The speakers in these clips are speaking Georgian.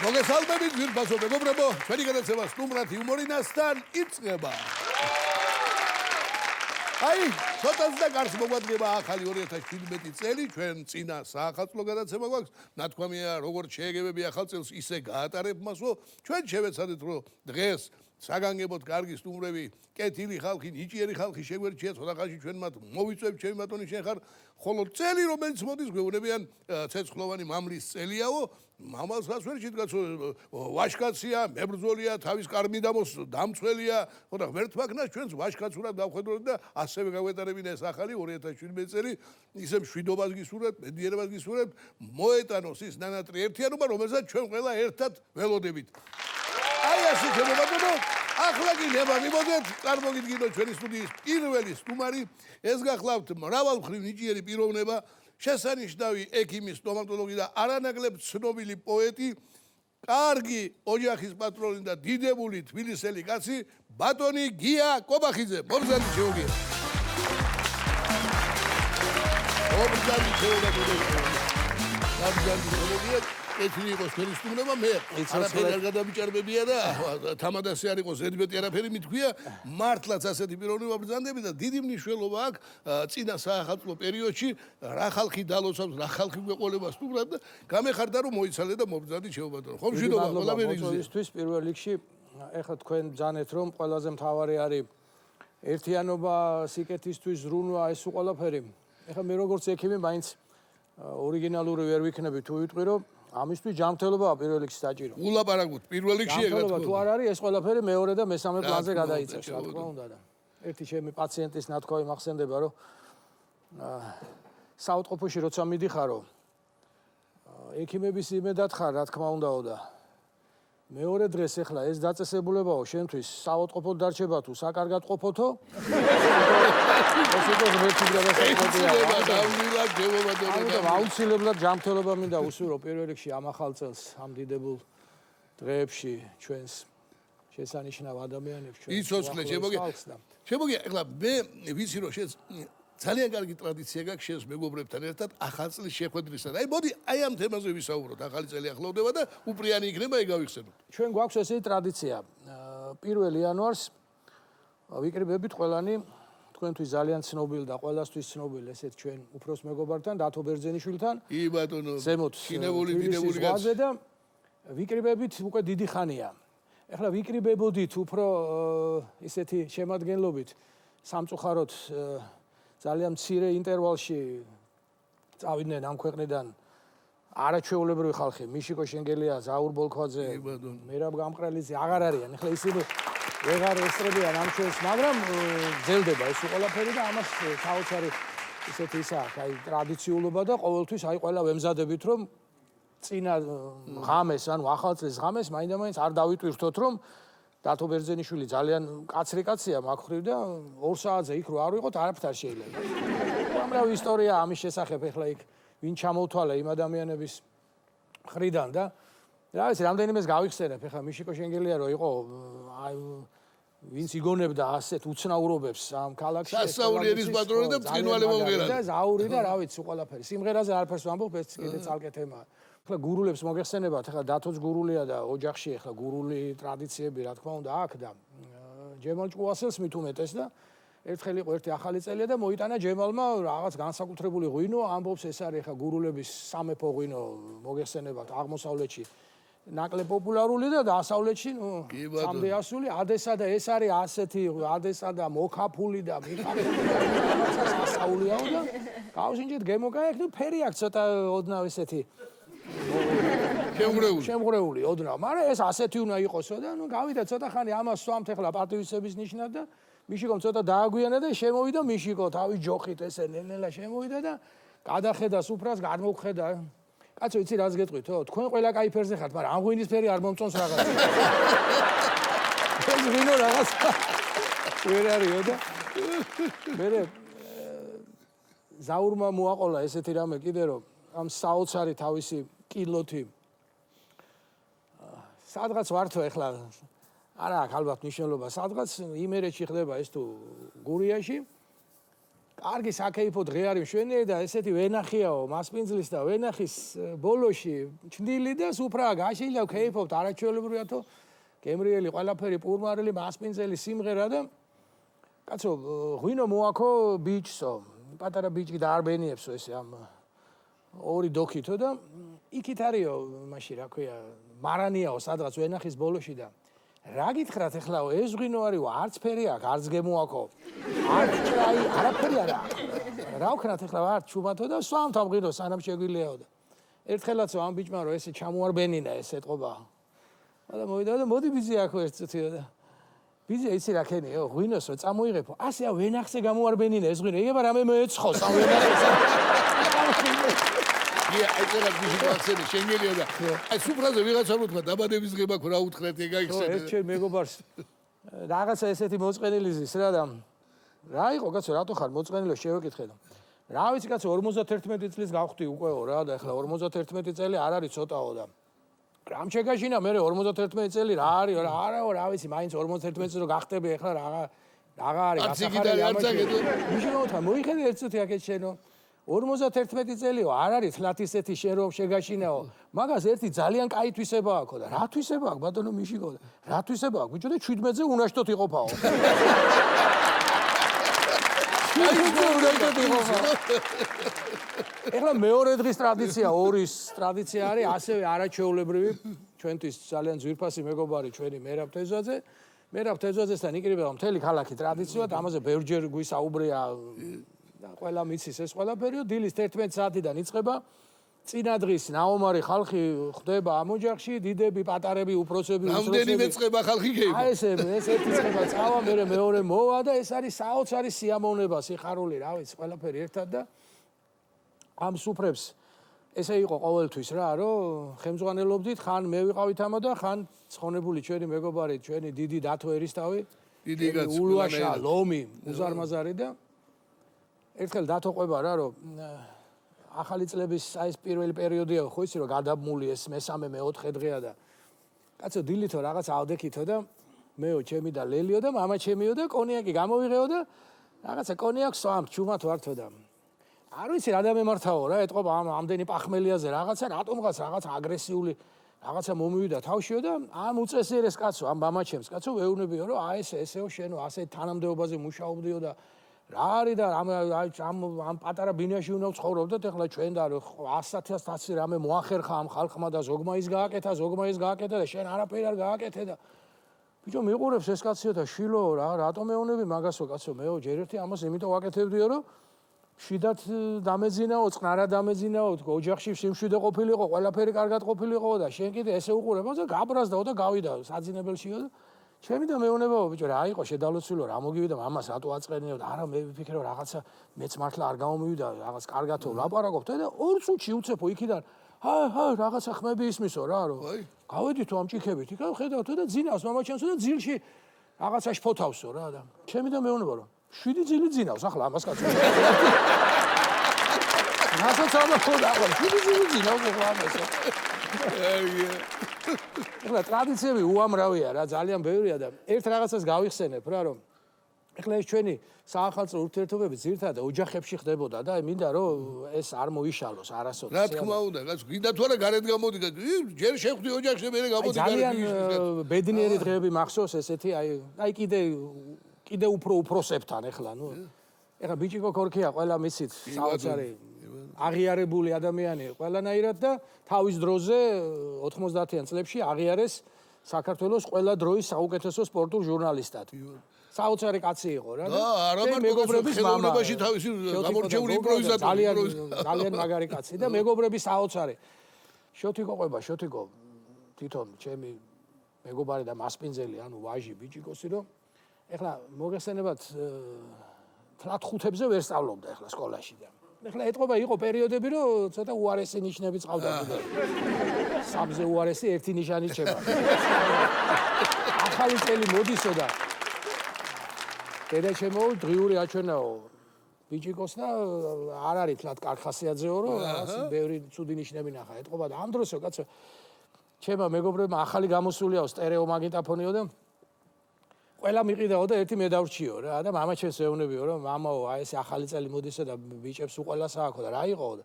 მოგესალმებით ძვირფასო მეგობრებო, ჩვენი გადაცემა სტუმრად იუმორინასთან იწყება. აი, ცოტაც და გარს მოგვადგება ახალი 2017 წელი, ჩვენ წინა საახალწლო გადაცემა გვაქვს, ნათქვამია, როგორც შეეგებები ახალ წელს, ისე გაატარებ მასო, ჩვენ შევეცადეთ, რომ დღეს საგანგებოდ კარგი სტუმრები, კეთილი ხალხი, ნიჭიერი ხალხი შეგვერჩიათ, ცოტა ხანში ჩვენ მათ მოვიწვევთ, ჩემი ბატონი შენ ხარ, ხოლო წელი რომელიც მოდის გვეუბნებიან ცეცხლოვანი მამლის წელიაო, მამალს რას ვერ ჭირდაც ვაშკაცია, მებრძოლია, თავის კარმი დამცველია, ხოდა ღმერთმაგნას ჩვენს ვაშკაცურად დავხედოთ და ასევე გავეტარებინა ეს ახალი 2017 წელი, ისე მშვიდობას გისურვებთ, მედიერებას გისურვებთ, მოეტანოს ის ნანატრი ერთიანობა, რომელსაც ჩვენ ყველა ერთად ველოდებით. აი ასე შემოვაგებო, ახლა კი ნება მივოდეთ, წარმოგიდგინოთ ჩვენი სტუდიის პირველი სტუმარი, ეს გახლავთ მრავალმხრივ ნიჭიერი პიროვნება, შესანიშნავი ექიმი, სტომატოლოგი და არანაკლებ ცნობილი პოეტი, კარგი ოჯახის პატრონი და დიდებული თბილისელი კაცი, ბატონი გია კობახიძე. მობრძანით შეუგია. მობრძანით შეუგია. ეთილი იყოს თქვენი სტუმრობა, მე არაფერი არ გადავიჭარბებია და თამადასი არ იყოს ერთბეტი არაფერი მithქვია, მართლაც ასეთი პიროვნება ბრძანდები და დიდი მნიშვნელობა აქვს წინა საახალწლო პერიოდში რა ხალხი დალოცავს, რა ხალხი გვეყოლება სტუმრად და გამეხარდა რომ მოიცალე და მობრძანდი შეუბადო. ხომ მშვიდობა ყველაფერი მოწვევისთვის პირველ რიგში ეხლა თქვენ ბრძანეთ რომ ყველაზე მთავარი არის ერთიანობა, სიკეთისთვის ზრუნვა, ეს ყველაფერი. ეხლა მე როგორც ექიმი მაინც ორიგინალური ვერ ვიქნები თუ ვიტყვი რომ ამისთვის ჯანმრთელობაა პირველ რიგში საჭირო. ულაპარაკოთ პირველ რიგში ეგრეთ. ჯანმრთელობა თუ არ არის, ეს ყველაფერი მეორე და მესამე პლანზე გადაიწევს, რა თქმა უნდა და. ერთი ჩემი პაციენტის ნათქვამი მახსენდება, რომ საავადმყოფოში როცა მიდიხარო, ექიმების იმედად ხარ, რა თქმა უნდაო და მეორე დღეს ახლა ეს დაწესებულებაო შენთვის საავადმყოფოდ დარჩება თუ საკარგად ყოფოთო? ეს იყოს ერთი გადასაკუთრებია. აუცილებლად ჯანმრთელობა მინდა უსურო პირველ რიგში ამ ახალ წელს, ამ დიდებულ დღეებში ჩვენს შესანიშნავ ადამიანებს ჩვენ. იცოცხლე, შემოგია, ეხლა მე ვიცი რომ შენ ძალიან კარგი ტრადიცია გაქვს შენს მეგობრებთან ერთად ახალ წლის შეხვედრისა. აი მოდი აი ამ თემაზე ვისაუბროთ. ახალი წელი ახლოვდება და უპრიანი იქნება ეგ გავიხსენოთ. ჩვენ გვაქვს ესეთი ტრადიცია. 1 იანვარს ვიკრიბებით ყველანი თქვენთვის ძალიან ცნობილ და ყველასთვის ცნობილ ესეთ ჩვენ უფროს მეგობართან დათო ბერძენიშვილთან. კი ბატონო. ზემოთ ჩინებული დიდებული კაცი და ვიკრიბებით უკვე დიდი ხანია. ეხლა ვიკრიბებოდით უფრო ისეთი შემადგენლობით სამწუხაროდ ძალიან მცირე ინტერვალში წავიდნენ ამ ქვეყნიდან არაჩვეულებრივი ხალხი, მიშიკო შენგელია, ზაურ ბოლქვაძე, მერაბ გამყრელიძე აღარ არიან. ეხლა ისინი ვეღარ ესწრებიან ამ ჩვენს, მაგრამ გრძელდება ეს ყველაფერი და ამას საოცარი ისეთი ისა აქვს, აი ტრადიციულობა და ყოველთვის აი ყველა ვემზადებით რომ წინა ღამეს, ანუ ახალ წლის ღამეს მაინდა-მაინც არ დავიტვირთოთ რომ დათო ბერძენიშვილი ძალიან კაცრი კაცია მაგ ხრივ და 2 საათზე იქ რო არ ვიყოთ არაფერთ არ შეიძლება. უამრავი ისტორია ამის შესახებ ეხლა იქ ვინ ჩამოვთვალე იმ ადამიანების მხრიდან და რა ვიცი რამდენიმეს გავიხსენებ ეხლა მიშიკო შენგელია რო იყო აი ვინც იგონებდა ასეთ უცნაურობებს ამ ქალაქში სასაული ერის პატრონი და ბრწყინვალე მომღერალი და ზაური და რა ვიცი ყველაფერი სიმღერაზე არაფერს ვამბობ ეს კიდე ცალკე თემაა. ეხლა გურულებს მოგეხსენებათ, ეხლა დათოც გურულია და ოჯახში ეხლა გურული ტრადიციები რა თქმა უნდა აქვს და ჯემალ ჭკუასელს მით უმეტეს და ერთხელ იყო ერთი ახალი წელია და მოიტანა ჯემალმა რაღაც განსაკუთრებული ღვინო, ამბობს ეს არის ეხლა გურულების სამეფო ღვინო მოგეხსენებათ აღმოსავლეთში ნაკლებ პოპულარული და დასავლეთში სამდე ასული ადესა და ეს არის ასეთი ადესა და მოკაფული და მიხაფული ასაულიაო და გავშინჯეთ გემოგაიქ და ფერი აქვს ცოტა ოდნავ ესეთი შემღრეული ოდნავ, მაგრამ ეს ასეთი უნდა იყოსო და ნუ გავიდა ცოტა ხანი ამას სვამთ ეხლა პატივისცემის ნიშნად და მიშიკომ ცოტა დააგვიანა და შემოვიდა მიშიკო თავის ჯოხით ესე ნელ-ნელა შემოვიდა და გადახედა სუფრას გადმოგხედა კაცო იცი რას გეტყვითო თქვენ ყველა კაი ფერზე ხართ მაგრამ ამ ღვინის ფერი არ მომწონს რაღაც ეს ღვინო რაღაც ვერ არისო და მე ზაურმა მოაყოლა ესეთი რამე კიდე რომ ამ საოცარი თავისი კილოთი სადღაც ვართო ეხლა არა აქვს ალბათ მნიშვნელობა სადღაც იმერეთში ხდება ეს თუ გურიაში კარგი საკეიფო დღე არის მშვენიერი და ესეთი ვენახიაო მასპინძლის და ვენახის ბოლოში ჩნდილი და სუფრაა გაშილა ვქეიფობთ არაჩვეულებრივია თუ გემრიელი ყველაფერი პურმარილი მასპინძელი სიმღერა და კაცო ღვინო მოაქო ბიჭსო პატარა ბიჭი და არ ბენიებსო ესე ამ ორი დოქითო და იქით არისო მაშინ რა ქვია მარანიაო სადღაც ვენახის ბოლოში და რა გითხრათ ეხლაო ეს ღვინო არისო არც ფერი აქვს არც გემოაქო არც ჭაი არაფერი არა რა ვქნათ ეხლა არ ჩუმათო და სვამთ ამ ღვინოს სანამ შეგვიძლიაო და ერთხელაც ამ ბიჭმა რომ ესე ჩამოარბენინა ეს ეთყობა და მოვიდა და მოდი ბიძი აქო ერთ წუთიო და ბიძი იცი რა ქენიო ღვინოს რომ წამოიღებო ასე ვენახზე გამოარბენინა ეს ღვინო იგება რამე მოეცხოს ამ ვენახზე აი წერა ბიჭი გახსენე შენგელიო და აი სუფრაზე ვიღაცა რომ თქვა დაბადების დღე მაქვს რა უთხრეთ ეგ აიხსენე ეს ჩემ მეგობარს რაღაცა ესეთი მოწყენილი ზის რა და რა იყო კაცო რატო ხარ მოწყენილო შევეკითხე და რა ვიცი კაცო 51 წლის გავხდი უკეო რა და ეხლა 51 წელი არ არის ცოტაო და რამ შეგაშინა მე 51 წელი რა არის რა არაო რა ვიცი მაინც 51 წელი რომ გახტები ეხლა რაღა არის გასახარელი ამაში მიშოვთა მოიხედე ერთ წუთი აქეთ შენო 51 წელიო არ არის თლათ ისეთი შენ რომ შეგაშინაო მაგას ერთი ძალიან კაი თვისება აქვს და რა თვისება აქვს ბატონო მიშიკო რა თვისება აქვს ბიჭო და 17-ზე უნაშტოთ იყოფაო ეხლა მეორე დღის ტრადიცია ორის ტრადიცია არის ასევე არაჩვეულებრივი ჩვენთვის ძალიან ძვირფასი მეგობარი ჩვენი მერაბ თეზვაძე მერაბ თეზვაძესთან იკრიბება მთელი ქალაქი ტრადიციად ამაზე ბევრჯერ გვისაუბრია და ყველა მიცის ეს ყველაფერიო დილის 11 საათიდან იწყება წინა დღის ნაომარი ხალხი ხდება ამ ოჯახში დიდები პატარები უფროსები რამდენი მეწყება ხალხი გეიბა აი ეს ერთი წება წავა მე მეორე მოვა და ეს არის საოცარი სიამოვნება სიხარული რა ვიცი ყველაფერი ერთად და ამ სუფრებს ესე იყო ყოველთვის რა რომ ხემძღვანელობდით ხან მე ვიყავით ამა და ხან ცხონებული ჩვენი მეგობარი ჩვენი დიდი დათო ერისთავი დიდი კაცი ულვაშა ლომი უზარმაზარი და ერთხელ დათო ყვება რა რომ ახალი წლების აი ეს პირველი პერიოდია ხო იცი რომ გადაბმული ეს მესამე მეოთხე დღეა და კაცო დილითო რაღაც ავდექითო და მეო ჩემი და ლელიო და მამა ჩემიო და კონიაკი გამოვიღეო და რაღაცა კონიაკს სვამ ჩუმათ ვართო და არ ვიცი რა დამემართავო რა ეთყობა ამ ამდენი პახმელიაზე რაღაცა რატომღაც რაღაც აგრესიული რაღაცა მომივიდა თავშიო და ამ უწესიერეს კაცო ამ მამაჩემს კაცო ვეუბნებიო რომ აი ესეო შენო ასე თანამდებობაზე მუშაობდიო და რა არის და ამ პატარა ბინაში უნდა ვცხოვრობდეთ ეხლა ჩვენ და 100,000 რამე მოახერხა ამ ხალხმა და ზოგმა ის გააკეთა და შენ არაფერი არ გააკეთე და ბიჭო მიყურებს ეს კაციო და შილო რა რატომ მეუნები მაგასო კაცო მეო ჯერ ერთი ამას იმიტომ ვაკეთებდიო რომ შიდათ დამეძინაო წყნარად დამეძინაო ოჯახში სიმშვიდე ყოფილიყო ყველაფერი კარგად ყოფილიყო და შენ კიდე ესე უყურებო და გაბრაზდაო და გავიდა საძინებელშიო და ჩემი და მეუნებაო ბიჭო რა იყო შედალოცილო რა მოგივიდა მამას რატო აწყენიო და არა მე ვიფიქრე რაღაცა მეც მართლა არ გამომივიდა რაღაც კარგათო ლაპარაკობთ და 2 წუთში უცეფო იქიდან ჰა რაღაცა ხმები ისმისო რა რომ გავედითო ამ ჭიქებით იქა ხედავთო და ძინავს მამაჩემსო და ძილში რაღაცა შფოთავსო რა და ჩემი და მეუნება რომ 7 ძილი ძინავს ახლა ამას კაცო რასაც ამბობდა ახლა 7 ძილი ძინავს ახლა ამასო ეხლა ტრადიციები უამრავია რა ძალიან ბევრია და ერთ რაღაცას გავიხსენებ რა რომ ეხლა ეს ჩვენი საახალწლო ურთიერთობები ძირითადად ოჯახებში ხდებოდა და მინდა რომ ეს არ მოიშალოს არასოდეს რა თქმა უნდა კაც გინდა თუ არა გარეთ გამოდი ჯერ შეხვდი ოჯახში მე გამოდი გარეთ ძალიან ბედნიერი დღეები მახსოვს ესეთი აი კიდე უფრო უფროსებთან ეხლა ნუ ეხლა ბიჭიკო ქორქია ყველა მიცით საოცარი აღიარებული ადამიანი ყველანაირად და თავის დროზე 90-იან წლებში აღიარეს საქართველოს ყველა დროის საუკეთესო სპორტულ ჟურნალისტად. საოცარი კაცი იყო რა და მეგობრების ხელოვნებაში თავისი გამორჩეული იმპროვიზატორი ძალიან მაგარი კაცი და მეგობრების საოცარი. შოთიკო ყვება შოთიკო თვითონ ჩემი მეგობარი და მასპინძელი ანუ ვაჟი ბიჭიკოსი რომ ეხლა მოგეხსენებათ თლათ ხუთებზე ვერ სწავლობდა ეხლა სკოლაში და ეხლა ეთყობა იყო პერიოდები რომ ცოტა უარესი ნიშნები წავდა კიდე სამზე უარესი ერთი ნიშანი რჩება ახალი წელი მოდისო და დედაჩემო დღიური აჩვენაო ბიჭიკოს და არ არის თლათ კარხასიაძეო რომ რაღაც ბევრი ცუდი ნიშნები ნახა ეთყობა და ამ დროსო კაცო ჩემო მეგობრებმა ახალი გამოსულიაო სტერეო მაგნიტოფონიო და ყველა მიყიდაო და ერთი მე დავრჩიო რა და მამა ჩემს ეუბნებიო რომ მამაო აი ეს ახალი წელი მოდისა და ბიჭებს უყველას ააქო და რა იყო და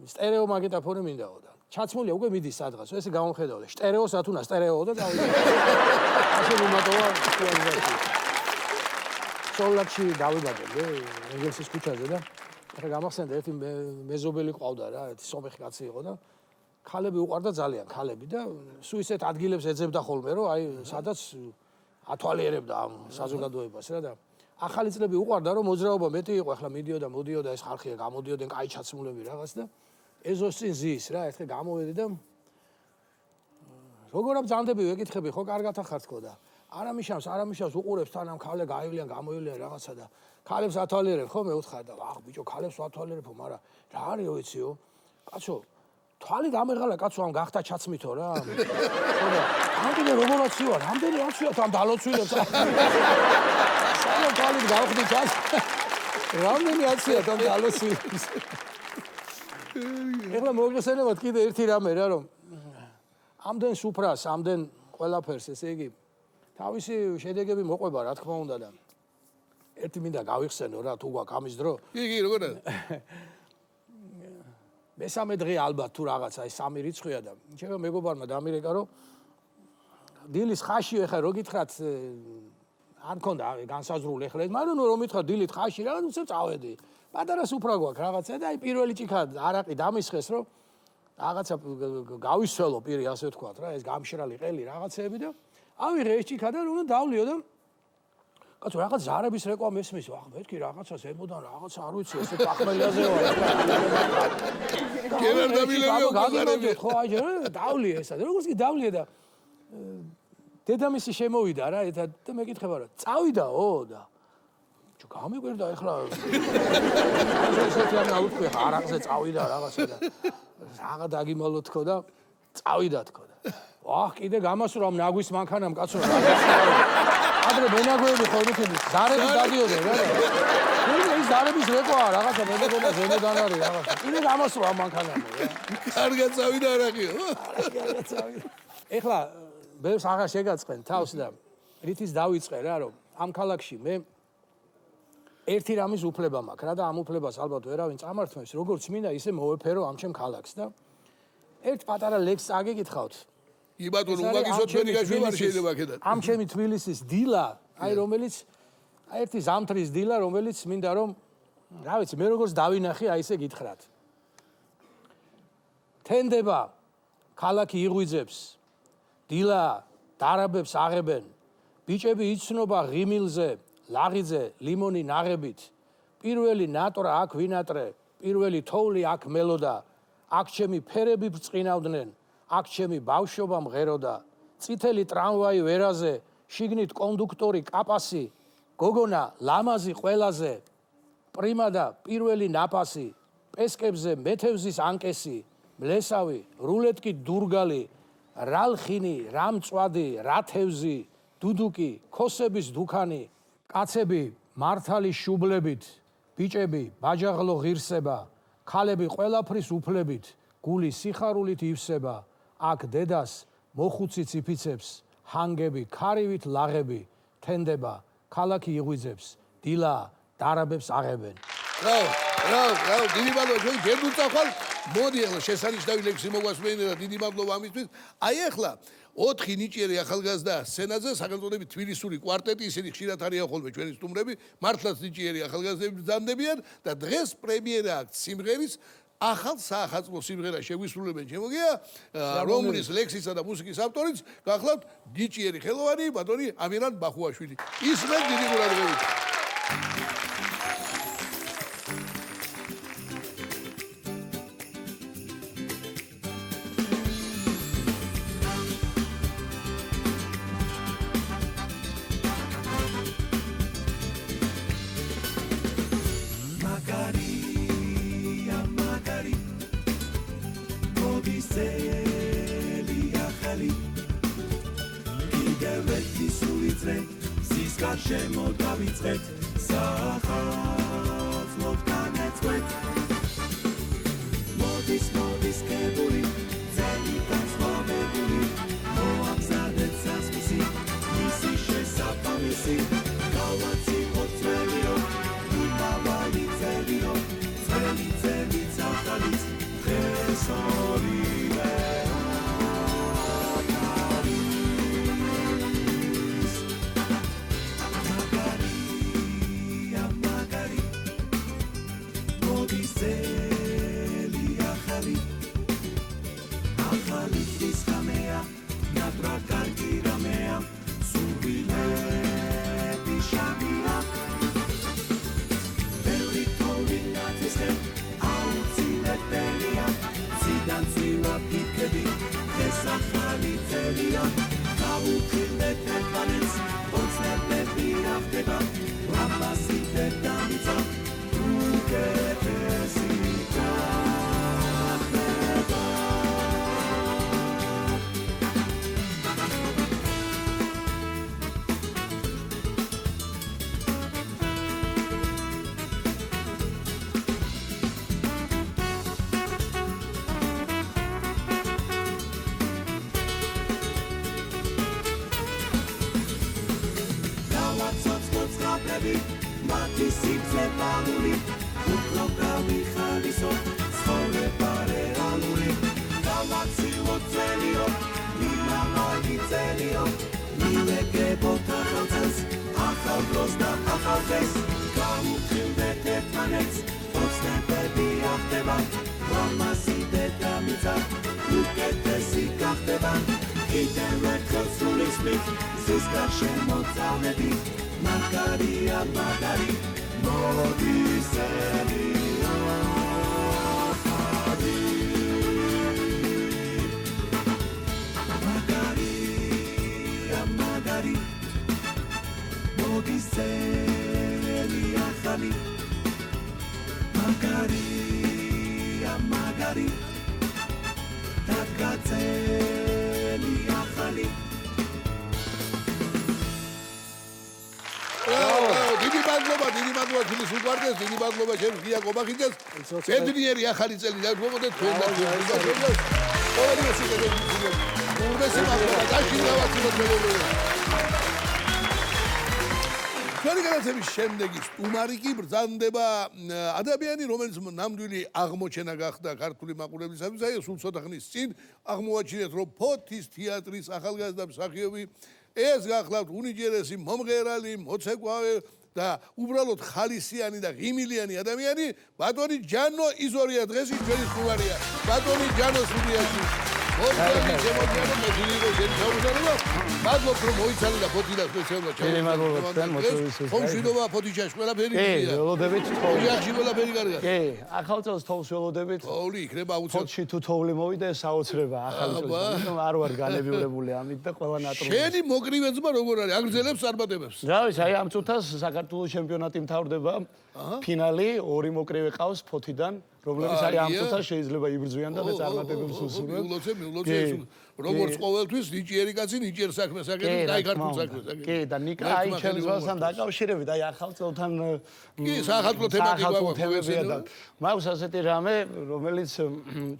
სტერეო მაგნიტოფონი მინდაო და ჩაცმულია უკვე მიდის სადღაც ესე გამომხედავ და სტერეო სათუნა სტერეო და დავიდე ასე მომატოვა სიტუაცია სოლაკში დავიბადე ეგრესის ქუჩაზე და ახლა გამახსენდა ერთი მეზობელი ყავდა რა ერთი სომეხი კაცი იყო და ქალები უყვარდა ძალიან ქალები და სულ ისეთ ადგილებს ეძებდა ხოლმე რომ აი სადაც ათვალიერებდა ამ საზოგადოებას რა და ახალი წლები უყვარდა რომ მოძრაობა მეტი იყო ახლა მიდიოდა მოდიოდა ეს ხალხია გამოდიოდნენ კაი ჩაცმულები რაღაც და ეზოს წინ ზის რა ერთხელ გამოვედი და როგორ აბძანდები ვეკითხები ხო კარგად ახარ თქო და არამიშავს უყურებს თან ამ ქალე გაივლიან გამოივლიან რაღაცა და ქალებს ათვალიერებ ხო მე უთხარ და ახ ბიჭო ქალებს ვათვალიერებო მაგრამ რა არისო იციო კაცო თვალი გამეღალა კაცო ამ გახდა ჩაცმითო რა ხო და ამდენი როგორაც ვარ ამდენი აცვიათ ამ დალოცვილებს საერთოდ თვალი გავხდი ჩაც რამდენი აცვიათ ამ დალოცვილებს ეხლა მოგესწრებათ კიდე ერთი რამე რა რომ ამდენ სუფრას ამდენ ყველაფერს ესე იგი თავისი შედეგები მოყვება რა თქმა უნდა და ერთი მინდა გავიხსენო რა თუ გვაქვს ამის დრო კი როგორ მესამე დღე ალბათ თუ რაღაცა ეს სამი რიცხვია და ჩემო მეგობარმა დამირეკა რომ დილის ხაში ეხლა რო გითხრათ არ მქონდა განსაზღვრული ეხლა მაგრამ რომ მითხრათ დილით ხაში რაღაც უცებ წავედი პატარა სუფრა გვაქვს რაღაცა და აი პირველი ჭიქა არაყი დამისხეს რომ რაღაცა გავისწველო პირი ასე ვთქვათ რა ეს გამშრალი ყელი რაღაცეები და ავიღე ეს ჭიქა და რომ დავლიო და კაცო რაღაც ზარების რეკვა მესმის ახ მეთქი რაღაცას ემოდან რაღაცა არ ვიცი ესე ახმელიაზე ვარ კერა დამილები ხო აი დავლიე ესა და როგორც კი დავლიე და დედამისი შემოვიდა რა და მეკითხება რა წავიდაო და ჩო გამიგვერდა ეხლა ესეთი არ აუთხე არაღზე წავიდა რაღაცა და რაღა დაგიმალო თქო და წავიდა თქო და ვაჰ კიდე გამასურა ამ ნაგვის მანქანამ კაცო რა ადრე მენაგვეები ხოლმე ზარები დადიოდნენ რა ის ზარების რეკვაა რაღაცა მე მეგონა ზემოდან არის რაღაცა კიდე გამასურა ამ მანქანამ რა კარგად წავიდა არაღიო კარგად წავიდა ეხლა ბევრს აღარ შეგაწყენ თავს და რითიც დავიწყე რა რომ ამ ქალაქში მე ერთი რამის უფლება მაქვს რა და ამ უფლებას ალბათ ვერავინ წამართმევს როგორც მინდა ისე მოვეფერო ამ ჩემ ქალაქს და ერთ პატარა ლექსს აგიკითხავთ კი ბატონო უმაგისოდ მენი გაშვება შეიძლება აქედან ამ ჩემი თბილისის დილა აი რომელიც აი ერთი ზამთრის დილა რომელიც მინდა რომ რა ვიცი მე როგორც დავინახე აი ესე გითხრათ თენდება ქალაქი იღვიძებს დილა დარაბებს აღებენ ბიჭები იცნობა ღიმილზე ლაღიძე ლიმონი ნაღებით პირველი ნატრა აქ ვინატრე პირველი თოვლი აქ მელოდა აქ ჩემი ფერები ბრწყინავდნენ აქ ჩემი ბავშვობა მღეროდა წითელი ტრამვაი ვერაზე შიგნით კონდუქტორი კაპასი გოგონა ლამაზი ყველაზე პრიმა და პირველი ნაფასი პესკებზე მეთევზის ანკესი მლესავი რულეტკი დურგალი რალხინი რამწვადი რათევზი დუდუკი ქოსების დუქანი კაცები მართალი შუბლებით ბიჭები ბაჯაღლო ღირსება ქალები ყველაფრის უფლებით გული სიხარულით ივსება აქ დედას მოხუცი ციფიცებს ჰანგები ქარივით ლაღები თენდება ქალაქი იღვიძებს დილა დარაბებს აღებენ რა დიდი მადლობა ჩვენ გერდუცა ხვალ მოდი ახლა შესანიშნავი ლექსი მოგვასმენია და დიდი მადლობა ამისთვის აი ახლა 4 ნიჭიერი ახალგაზრდა სცენაზე სახელწოდებით თბილისური კვარტეტი ისინი ხშირად არიან ხოლმე ჩვენი სტუმრები მართლაც ნიჭიერი ახალგაზრდები ბრძანდებიან და დღეს პრემიერა აქვს სიმღერის ახალ სახალხო სიმღერა შეგვისრულებენ შემოგია რომლის ლექსისა და მუსიკის ავტორიც გახლავთ ნიჭიერი ხელოვანი ბატონი ამირან ბახუაშვილი ისმენ დიდი ყურადღებით შემოდავიწყეთ სახალხს მოგდანეწყვეთ მოდის კებული ძალი განსხვავებული მოამზადეთ სასმისი მისი შესაბამისი Atra kargira mea Subile Pishamia Veli tovina tiste Auțile pelia Zidan zila pikedi Esa khali telia Kaukile tepanets Oțne pepi afteba Ramasi te damița Uke pesita Mati sipse pamuli Ukro kavi khaliso Sole pare aluli Kavatsi otzelio Nina magi zelio Nile kebo takhaltes Akhal bros da akhal tes Kamu khilde tetmanets Otsne pebi ahteba Ramasi detamita Uketesi kahteba Iten rekhl sulismit Ziskar shemotzalnebi Magaria, Magari, Modiselia, Magaria, Magari, Modiselia, Magaria, Magari, Tagazelia, Khali. დიდი მადლობა თილის უყვარდეს, დიდი მადლობა ჩემს გია გობახიძეს. ბედნიერი ახალი წელი დაგვიმოდეთ თქვენ და ჩვენს. ყოველი სიტყვაზე ურმესი მადლობა დაშინავացილოთ მეგობრებო. ჩვენი განათლების შემდეგი სტუმარი კი ბრძანდება ადამიანი, რომელიც ნამდვილი აღმოჩენა გახდა ქართული მაყურებლისათვის. აი სულ ცოტა ხნის წინ აღმოაჩინეთ, რომ ფოთის თეატრის ახალგაზრდა მსახიობი ეს გახლავთ უნიჭერესი მომღერალი, მოცეკვავე და უბრალოდ ხალისიანი და ღიმილიანი ადამიანი, ბატონი ჯანო იზორია დღეს ჩვენი სტუმარია. ბატონი ჯანო სტუდიაში. მადლობ რომ მოიცალე და ფოთილას მეცემა ჩემი მადლობა თქვენ მოწვევისთვის. ხომშვიდობა ფოთიჩაში ყველაფერი კი, ველოდებით თოვლი. ოჯახში ყველაფერი კარგია. კი, ახალ წელს თოვლს ველოდებით. თოვლი იქნება აუცილებლად. ფოთში თუ თოვლი მოვიდა ეს საოცრება ახალ წელს. ამიტომ არ ვარ განებივრებული ამით და ყველა ნატრუმი. შენი მოკრივე ძმა როგორ არის? აგრძელებს წარმატებებს. რა ვიცი, აი ამ წუთას საქართველოს ჩემპიონატი მთავრდება. ფინალი ორი მოკრივე ყავს ფოთიდან, რომლებიც აი ამ წუთას შეიძლება იბრძვიან და მე წარმატებებს უსურვებ. მიულოცე, როგორც ყოველთვის ნიჭიერი კაცი ნიჭიერ საქმეს აკეთებს, კაი ქართულ საქმეს აკეთებს. კი, და ნიკა აი ჩემს ვალსთან დაკავშირებით, აი ახალ წელთან კი, საახალწლო თემები გვაქვს და მაქვს ასეთი რამე, რომელიც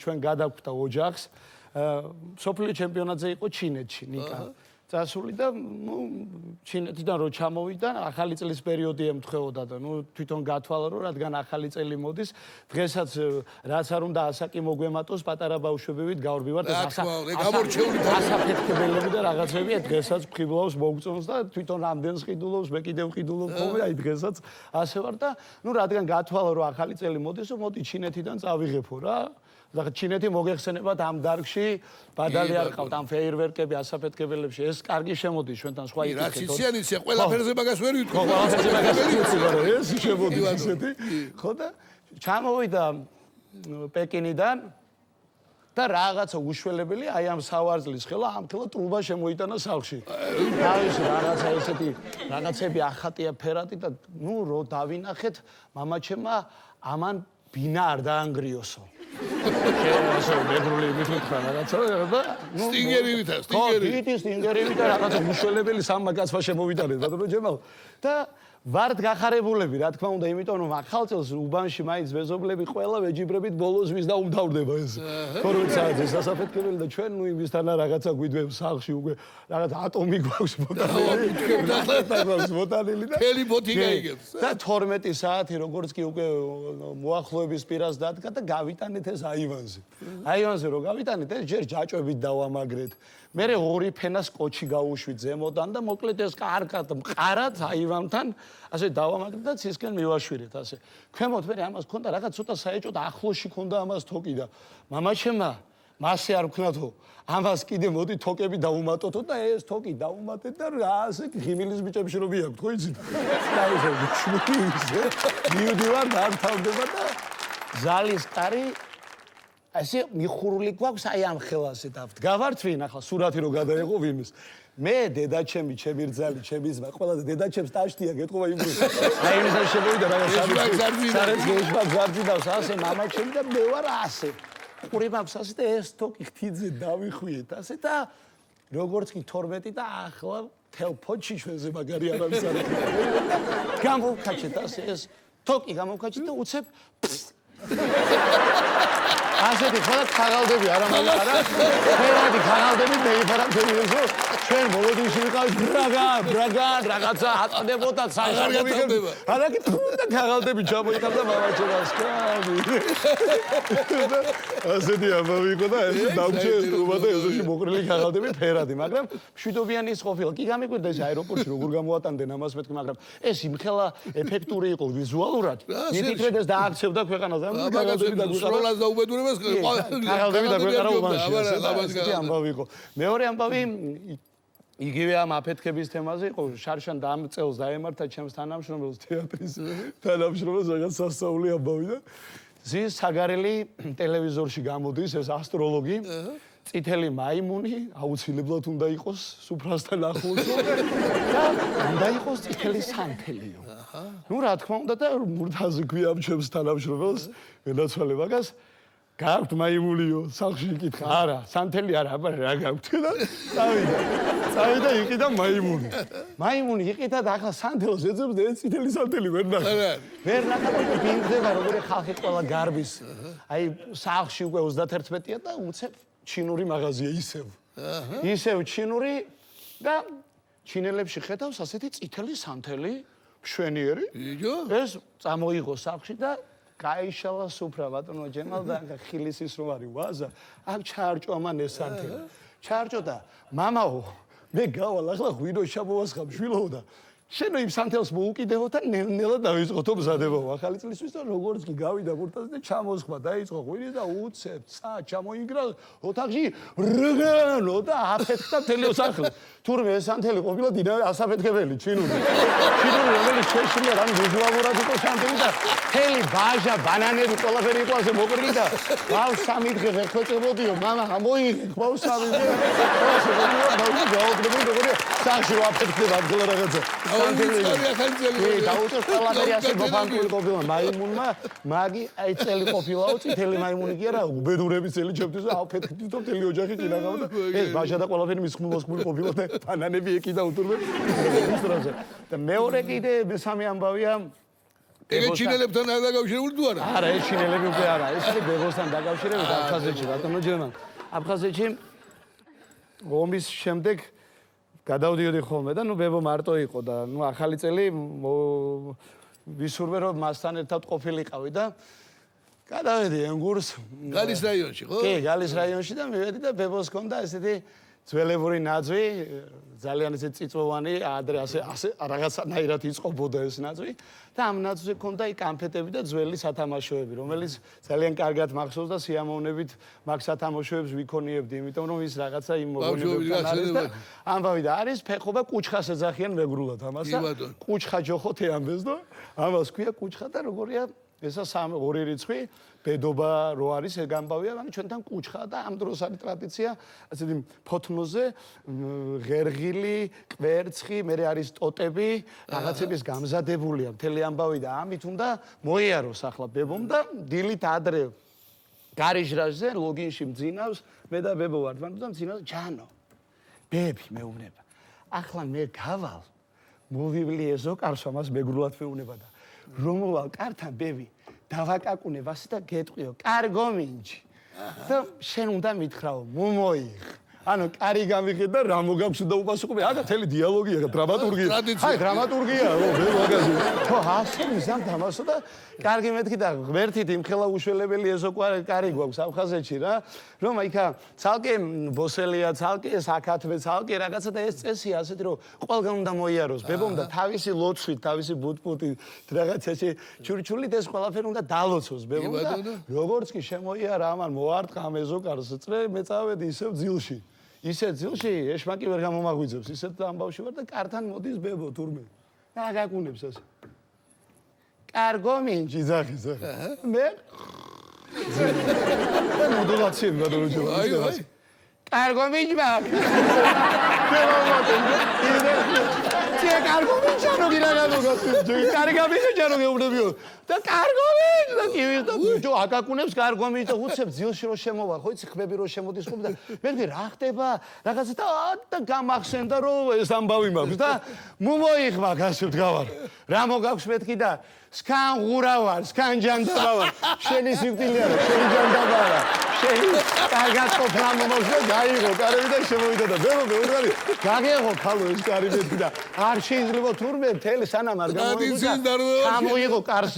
ჩვენ გადაგვხდა ოჯახს. სოფლიო ჩემპიონატზე იყო ჩინეთში ნიკა. წასული და ჩინეთიდან რო ჩამოვიდა, ახალი წლის პერიოდი ემთხვეოდა და თვითონ გათვალა რომ რადგან ახალი წელი მოდის, დღესაც რაც არ უნდა ასაკი მოგვემატოს, პატარა ბავშვებივით გავრბივართ ასაფეთქებელები და რაღაცები, დღესაც ფხიბლავს მოგწონს და თვითონ რამდენს ყიდულობს, მე კიდევ ყიდულობ ხოლმე, აი დღესაც ასე ვარ და რადგან გათვალა რომ ახალი წელი მოდის, მოდი ჩინეთიდან წავიღებო რა. და ჩინეთი მოგეხსენებათ ამ დარგში ბადალი არ ყავთ ამ ფეიერვერკები ასაფეთქებელებში ეს კარგი შემოდის ჩვენთან სხვა იქით რაც იციანიცია ყველაფერზე მაგას ვერ ვიტყვი ყველაფერზე მაგას ვიცი მაგრამ ეს შემოდის ისეთი ხო და ჩამოვიდა პეკინიდან და რაღაცა უშველებელი აი ამ სავარძლის ხელა ამ ხელა ტრუბა შემოიტანა სახლში თავის რაღაცა ესეთი რაღაცები ახატია ფერადი და რო დავინახეთ მამაჩემა ამან ბინა არ დაანგრიოსო ასე მეგრული მითხრა რაღაცა და სტინგერივითა სტინგერივითა რაღაცა უშველებელი სამაგაცმა შემოვიტანეთ ბატონო ჯემალ და ვართ გახარებულები რა თქმა უნდა იმიტომ რომ ახალ წელს უბანში მაინც მეზობლები ყველა ვეჯიბრებით ბოლოს ვის და უმთავრდება ეს კორონცაძე სასაფეთქებელი და ჩვენ იმისთან რაღაცა გვიძვებს სახლში უკვე რაღაც ატომი გვაქვს მოტანილი და ფელი ბოთი გაიგებს და 12 საათი როგორც კი უკვე მოახლოების პირას დადგა და გავიტანეთ ეს აივანზე რო გავიტანეთ ეს ჯერ ჯაჭვებით დავამაგრეთ მერე ორი ფენას კოჩი გაუშვით ზემოდან და მოკლედ ეს კარგად მყარად აივანთან ასე დავამაგრეთ და ცისკენ მივაშვირეთ ასე ქვემოთ მე ამას ქონდა რაღაც ცოტა საეჭო და ახლოში ქონდა ამას თოკი და მამაჩემა მასე არ ვქნათო. ამას კიდე მოდი თოკები დაუმატოთო და ეს თოკი დაუმატეთ და რა ასე ღიმილის ბიჭებში რომ მიაქვთ, ხო იცით? დაიჟე შუქი ისე. მივდივარ დამთავრდება და ზალის კარი ასე მიხურული გვაქვს აი ამ ხელასე დავთ. გავართ ვინ ახლა სურათი რო გადაეღო ვინმეს. მე დედაჩემი, ჩემი რძალი, ჩემი ძმა, ყველა დედაჩემს ტაშტია გეტყობა იმ დროს. აი იმისთან შემოვიდა რაღაც გეშბაგზარდიდავს ასე მამაჩემი და მე ვარ ასე. ყური მაქვს ასე და ეს თოკი ხთიძე დავიხვიეთ ასე და როგორც კი 12 და ახლა თელ ფოჩი ჩვენზე მაგარი არ არის არა. გამოვქაჩეთ ასე ეს თოკი გამოვქაჩეთ და უცებ ასეთი ხოლმე ხაღალდები არა მაგრამ არა ფერადი ხაღალდები მეიფარა თემიოზო ჩვენ მოლოდინში ვიყავით ბრაგა რაღაცა ატყდებოდა საერთოდ არა კი და ხაღალდები ჩამოიტანდა მამაჩემას კარი ასეთი ამბავი იყო და ეს დამჭერს თუმა და ეზოში მოყრილი ხაღალდები ფერადი მაგრამ მშვიდობიანი ის ყოფილა კი გამიკვირდა ეს აეროპორტში როგორ გამოატანდნენ ამას მეთქი მაგრამ ეს იმხელა ეფექტური იყო ვიზუალურად მიფიქრეთ ეს დააქცევდა ქვეყანას და ხაღალდები სროლას და უბედურებას ხაღალდები დაგვეყარა უბანში ასეთი ამბავი იყო მეორე ამბავი იგივე ამ აფეთქების თემაზე იყო შარშან და ამ წელს დაემართა ჩემს თანამშრომელს თეატრის თანამშრომელს რაღაც სასწაული ამბავი და ზის საგარელი ტელევიზორში გამოდის ეს ასტროლოგი წითელი მაიმუნი აუცილებლად უნდა იყოს სუფრასთან ახლოსო და უნდა იყოს წითელი სანთელიო ნუ რა თქმა უნდა და მურთაზე ქვია ჩემს თანამშრომელს ვენაცვალე მაგას გაქვთ მაიმულიო სახლში იკითხა არა სანთელი არა აბა რა გაქვთ და წავიდა იყიდა მაიმუნი იყიდა და ახლა სანთელს ეძებს და ეს წითელი სანთელი ვერ ნახა და ბინდება როგორი ხალხი ყველა გარბის აი სახლში უკვე 31-ია და უცებ ჩინური მაღაზია ისევ ჩინური და ჩინელებში ხედავს ასეთი წითელი სანთელი მშვენიერი ეს წამოიღო სახლში და გაიშალა სუფრა ბატონო ჯემალ და ხილისის რო არის ვაზა აქ ჩაარჭო ამან ეს სანთელი ჩაარჭო და მამაო მე გავალ ახლა ღვინო შაბოვასხამ შვილო და შენო იმ სანთელს მოუკიდეო და ნელ-ნელა დავიწყოთო მზადებაო ახალი წლისთვის და როგორც კი გავიდა ბურთაზე და ჩამოსხმა დაიწყო ღვინი და უცებ ჩამოინგრა ოთახში რგანო და აფეთქდა მთელი სახლი თურმე ეს სანთელი ყოფილა დინავე ასაფეთქებელი ჩინური რომელიც შეშლია რამე ვიზუალურად იყო სანთელი და მთელი ბაჟა ბანანები ყველაფერი იყო ასე მოყრილი და ბავშვ სამი დღე ვერ ხვეწებოდიო მამა ამოიღე ბავშვ სამი დღე ბავშვი გაუგდებოდი როგორია სახლში ვაფეთქდება ადგილ რაღაცა დაუწევს ყველაფერი ასე მოფანტული ყოფილა მაიმუნმა მაგი აი წელი ყოფილაო წითელი მაიმუნი კი არა უბედურების წელი ჩემთვის ავფეთქდი და მთელი ოჯახი წინაღავ და ეს ბაჟა და ყველაფერი მისხმული ყოფილა და ბანანები ეკიდა უთურმე და მეორე კიდე მესამე ამბავია ეგ ჩინელებთან არ დაკავშირებული თუ არა არა ეს ჩინელები უკვე არა ეს არის ბებოსთან დაკავშირებით აფხაზეთში ბატონო ჯერმან აფხაზეთში ომის შემდეგ გადავდიოდი ხოლმე და ნუ ბებო მარტო იყო და ნუ ახალი წელი ვისურვე რომ მასთან ერთად ყოფილიყავი და გადავედი ენგურს გალის რაიონში ხო? კი, გალის რაიონში და მივედი და ბებოს ჰქონდა ესეთი ძველებური ნაძვი, ძალიან ესე წიწვოვანი, ადრე ასე რაღაცნაირად იწყობოდა ეს ნაძვი და ამ ნაძვზე ჰქონდა იქ კანფეტები და ძველი სათამაშოები, რომელიც ძალიან კარგად მახსოვს და სიამოვნებით მაგ სათამაშოებს ვიქონიებდი, იმიტომ რომ ის რაღაცა იმ მოგონებებთან არის და ამბავი და არის ფეხობა კუჩხას ეძახიან მეგრულად ამას და კუჩხა ჯოხოთე ამბეს და ამას ქვია კუჩხა და როგორია ესა ორი რიცხვი ბედობა რო არის ეგ ამბავია, მაგრამ ჩვენთან კუჩხა და ამ დროს არის ტრადიცია, ასეთი ფოთმოზე ღერღილი, კვერცხი, მერე არის ტოტები, რაღაცების გამზადებულია მთელი ამბავი და ამით უნდა მოიაროს ახლა ბებომ და დილით ადრე გარიჟრაჟზე ლოგინში მძინავს, მე და ბებო ვართ, მაგრამ მძინავს ჯანო. ბები მეუბნება. ახლა მე გავალ, მოვივლი ეზო კარს ამას მეგრულად მეუბნება და რომოვალ კართან ბები დავაკაკუნე ვასი და გეტყვიო კარგო მინჯი და შენ უნდა მითხრაო მომოიღ ანუ კარი გამიხეთ და რა მოგაქვს და უპასუხობი. აგა თელი დიალოგია, დრამატურგია. აი, დრამატურგია, მე მაგაზე. ხო, ასე მიზამ დამასო და კარგი მეთქი და ღმერთით იმხელა უშველებელი ესო კარი გვაქვს აფხაზეთში რა. რომ იქა ცალკე ბოსელია, ცალკე საკათვე, ცალკე რაღაცა და ეს წესია ასეთი რომ ყველგან უნდა მოიაროს. ბებომ და თავისი ლოცვით, თავისი ბუტბუტით რაღაცაში ჩურჩულით ეს ყველაფერი უნდა დალოცოს ბებომ და როგორც კი შემოიარა ამან მოარტყა ამ ეზოკარს წრე მე წავედი ისევ ძილში. ისე ძილში ეშმაკი ვერ გამომაგვიძებს. ისეთ ამბავში ვარ და კართან მოდის ბებო თურმე. და გაკუნებს ასე. კარგო მინჩი ზახის. მე მოდულაციები გადავიჭერა. აი. კარგო მინჩი მაგ. Ție cargo mici hanno ghirato così. Carga mici hanno che unebiu. Da cargo mici da chi jo აკაკუნებს cargo mici უცებ ძილში რო შემოვა, ხო იცი ხმები რო შემოდის ხომ და მე რა ხდება? რაღაცა და გამახსენდა რომ ეს ამბავი მაქვს და მომოიხმა გასულ დგავარ. რა მოგაქვს მეთქი და სკან ღურა ვარ, სკან ჯანდაბა ვარ. შენი სიკვდილია, შენი ჯანდაბა ვარ. შენი კარგად ყოფნა მომოხდა, გაიღო კარები და შემოვიდა და მე ვეღარი გაგეღო ქალო ეს კარი მეთქი და არ შეიძლება თურმე მთელი სანამ არ გამოიგო და გამოიღო კარს